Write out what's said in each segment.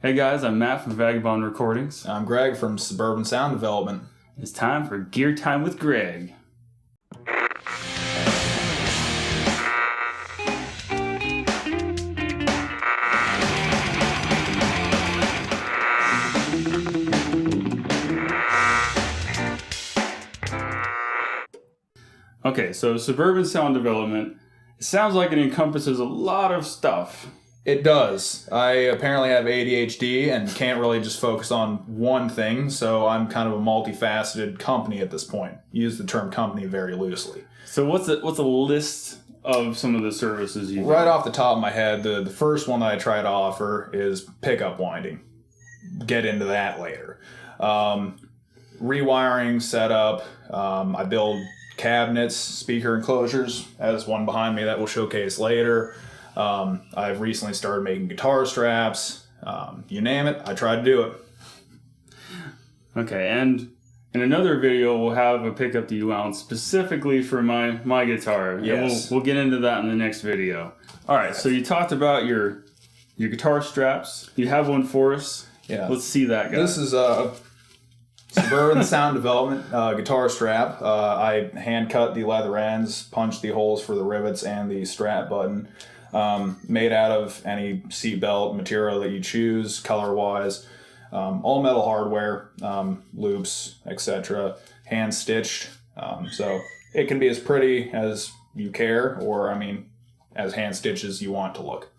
Hey guys, I'm Matt from Vagabond Recordings. I'm Greg from Suburban Sound Development. It's time for Gear Time with Greg. Okay, so Suburban Sound Development, it sounds like it encompasses a lot of stuff. It does. I apparently have ADHD and can't really just focus on one thing, so I'm kind of a multifaceted company at this point. Use the term company very loosely. So what's a list of some of the services you Right off the top of my head, the first one that I try to offer is pickup winding. Get into that later. Rewiring, setup. I build cabinets, speaker enclosures, as one behind me that we'll showcase later. I've recently started making guitar straps. You name it, I try to do it. Okay, and in another video, we'll have a pickup that you wound specifically for my guitar. Yes. And we'll get into that in the next video. All right, so you talked about your guitar straps. You have one for us. Yeah. Let's see that, guy. This is a Suburban Sound Development guitar strap. I hand cut the leather ends, punched the holes for the rivets and the strap button. Made out of any seatbelt material that you choose, color-wise. All metal hardware, loops, etc. Hand stitched. So it can be as pretty as you care, or as hand stitched as you want to look.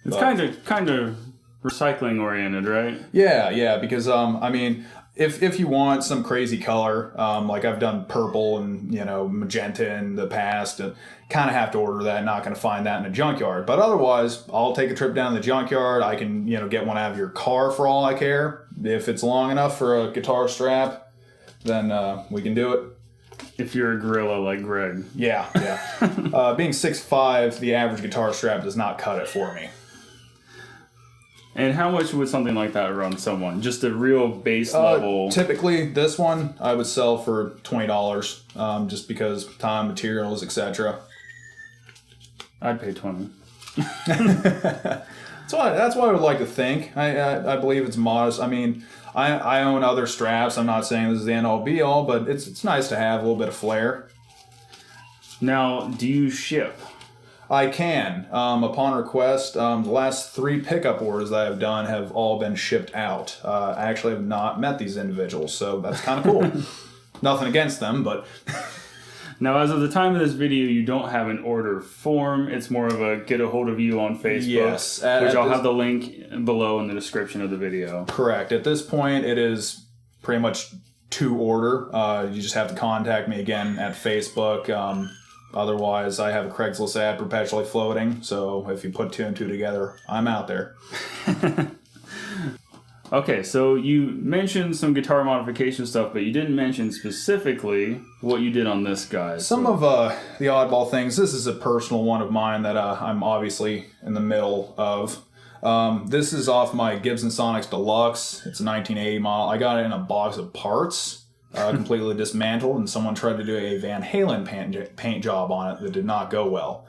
It's kind of recycling oriented, right? Yeah, because if you want some crazy color, like I've done purple and magenta in the past, kind of have to order that. Not going to find that in a junkyard. But otherwise, I'll take a trip down to the junkyard. I can get one out of your car for all I care. If it's long enough for a guitar strap, then we can do it. If you're a gorilla like Greg. Yeah. Being 6'5", the average guitar strap does not cut it for me. And how much would something like that run someone? Just a real base level? Typically, this one I would sell for $20, just because time, materials, etc. I'd pay $20. That's what I would like to think. I believe it's modest. I own other straps. I'm not saying this is the end-all be-all, but it's nice to have a little bit of flair. Now, do you ship? I can. Upon request, the last 3 pickup orders that I've done have all been shipped out. I actually have not met these individuals, so that's kind of cool. Nothing against them, but... Now, as of the time of this video, you don't have an order form. It's more of a get a hold of you on Facebook, yes, which I'll have the link below in the description of the video. Correct. At this point, it is pretty much to order. You just have to contact me again at Facebook. Otherwise, I have a Craigslist ad perpetually floating, so if you put 2 and 2 together, I'm out there. Okay, so you mentioned some guitar modification stuff, but you didn't mention specifically what you did on this guy. Some of the oddball things, this is a personal one of mine that I'm obviously in the middle of. This is off my Gibson Sonics Deluxe. It's a 1980 model. I got it in a box of parts. Completely dismantled, and someone tried to do a Van Halen paint job on it that did not go well.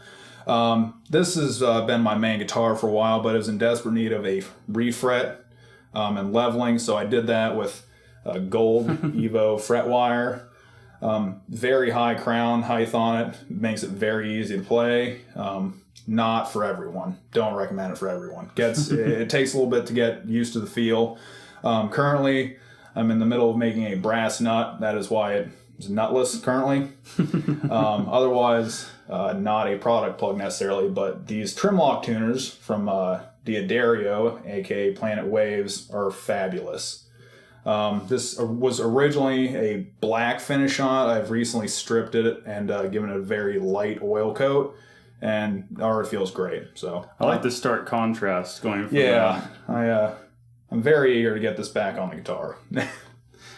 This has been my main guitar for a while, but it was in desperate need of a refret and leveling, so I did that with gold Evo fret wire. Very high crown height on it. Makes it very easy to play. Not for everyone. Don't recommend it for everyone. It takes a little bit to get used to the feel. Currently, I'm in the middle of making a brass nut. That is why it is nutless currently. Otherwise, not a product plug necessarily, but these trim lock tuners from Diodario, aka Planet Waves, are fabulous. This was originally a black finish on it. I've recently stripped it and given it a very light oil coat, and it already feels great. So I like the stark contrast going from that. I'm very eager to get this back on the guitar.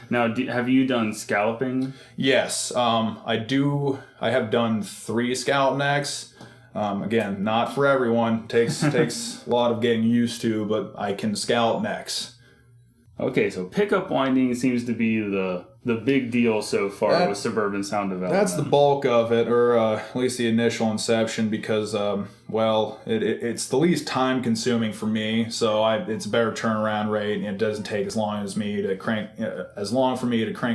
Now, have you done scalloping? Yes, I do. I have done 3 scallop necks. Again, not for everyone. Takes a lot of getting used to, but I can scallop necks. Okay, so pickup winding seems to be the big deal so far with Suburban Sound Development. That's the bulk of it, or at least the initial inception, because it's the least time consuming for me. So it's a better turnaround rate, and it doesn't take as long for me to crank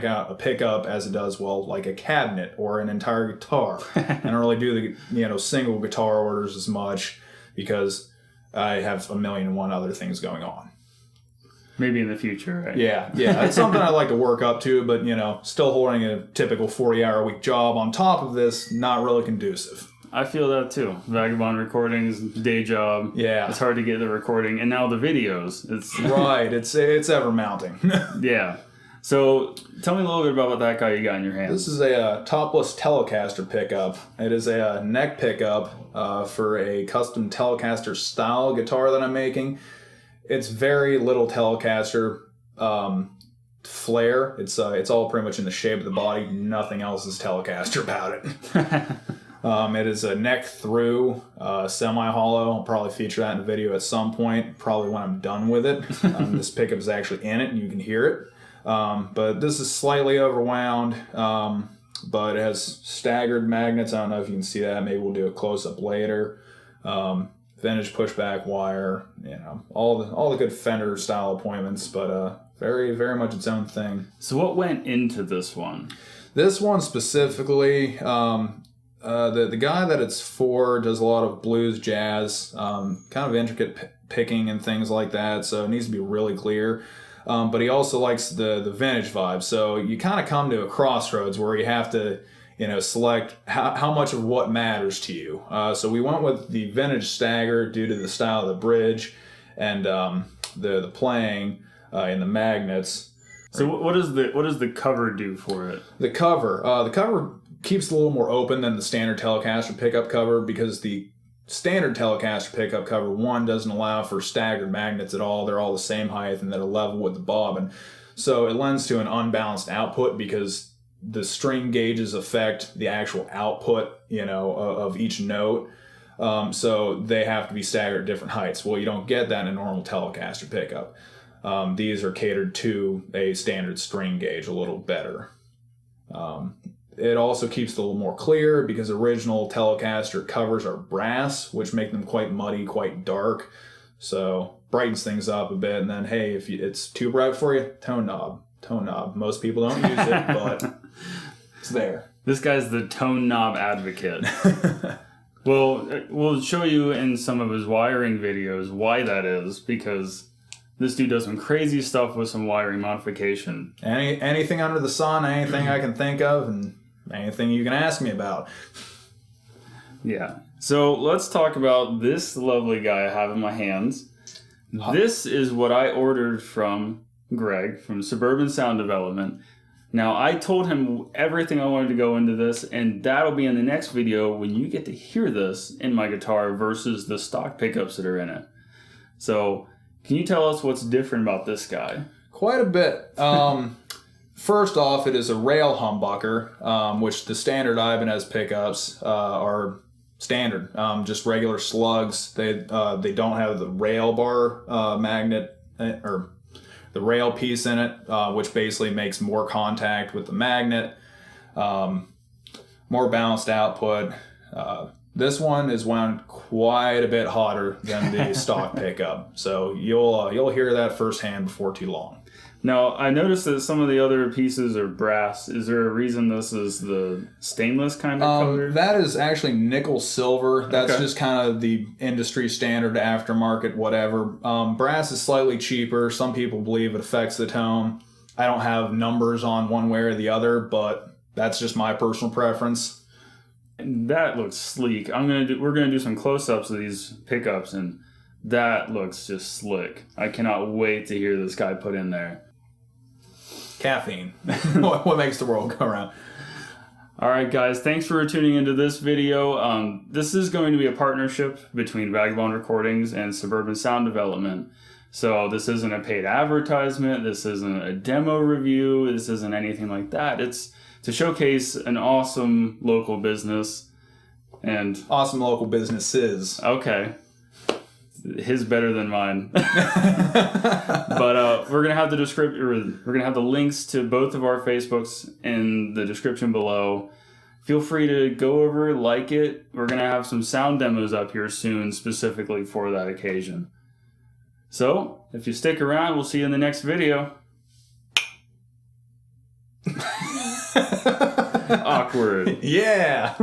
out a pickup as it does like a cabinet or an entire guitar. I don't really do the single guitar orders as much because I have 1,000,001 other things going on. Maybe in the future, right? Yeah. It's something I like to work up to, but, still holding a typical 40-hour-a-week job on top of this, not really conducive. I feel that too. Vagabond Recordings, day job. Yeah. It's hard to get the recording. And now the videos. Right. It's ever mounting. Yeah. So tell me a little bit about what that guy you got in your hands. This is a topless Telecaster pickup. It is a neck pickup for a custom Telecaster style guitar that I'm making. It's very little Telecaster flair. It's all pretty much in the shape of the body. Nothing else is Telecaster about it. It is a neck through, semi-hollow. I'll probably feature that in a video at some point, probably when I'm done with it. This pickup is actually in it, and you can hear it. But this is slightly overwound, but it has staggered magnets. I don't know if you can see that. Maybe we'll do a close-up later. Vintage pushback wire, all the good Fender style appointments, but very, very much its own thing. So what went into this one? This one specifically, the guy that it's for does a lot of blues, jazz, kind of intricate picking and things like that, so it needs to be really clear. But he also likes the vintage vibe, so you kind of come to a crossroads where you have to select how much of what matters to you. So we went with the vintage stagger due to the style of the bridge and the playing and the magnets. So what does the cover do for it? The cover keeps it a little more open than the standard Telecaster pickup cover, because the standard Telecaster pickup cover, one, doesn't allow for staggered magnets at all. They're all the same height and they're level with the bobbin. So it lends to an unbalanced output because the string gauges affect the actual output, of each note. So they have to be staggered at different heights. Well, you don't get that in a normal Telecaster pickup. These are catered to a standard string gauge a little better. It also keeps it a little more clear because original Telecaster covers are brass, which make them quite muddy, quite dark. So brightens things up a bit. And then, hey, if it's too bright for you, tone knob. Most people don't use it, but it's there. This guy's the tone knob advocate. Well, we'll show you in some of his wiring videos why that is, because this dude does some crazy stuff with some wiring modification. Anything under the sun, anything I can think of, and anything you can ask me about. Yeah. So let's talk about this lovely guy I have in my hands. This is what I ordered from Greg from Suburban Sound Development. Now, I told him everything I wanted to go into this, and that'll be in the next video when you get to hear this in my guitar versus the stock pickups that are in it. So, can you tell us what's different about this guy? Quite a bit. First off, it is a rail humbucker, which the standard Ibanez pickups are standard, just regular slugs. They don't have the rail bar magnet or the rail piece in it, which basically makes more contact with the magnet, more balanced output. This one is wound quite a bit hotter than the stock pickup, so you'll hear that firsthand before too long. Now, I noticed that some of the other pieces are brass. Is there a reason this is the stainless kind of color? That is actually nickel silver. That's just kind of the industry standard aftermarket, whatever. Brass is slightly cheaper. Some people believe it affects the tone. I don't have numbers on one way or the other, but that's just my personal preference. That looks sleek. We're gonna do some close-ups of these pickups, and that looks just slick. I cannot wait to hear this guy put in there. Caffeine. What makes the world go round. All right, guys, thanks for tuning into this video. This is going to be a partnership between Vagabond Recordings and Suburban Sound Development. So this isn't a paid advertisement. This isn't a demo review. This isn't anything like that. It's to showcase an awesome local business. And awesome local businesses. Okay. His better than mine. But we're gonna have the we're gonna have the links to both of our Facebooks in the description below. Feel free to go over, like it. We're gonna have some sound demos up here soon, specifically for that occasion. So, if you stick around, we'll see you in the next video. Awkward. Yeah.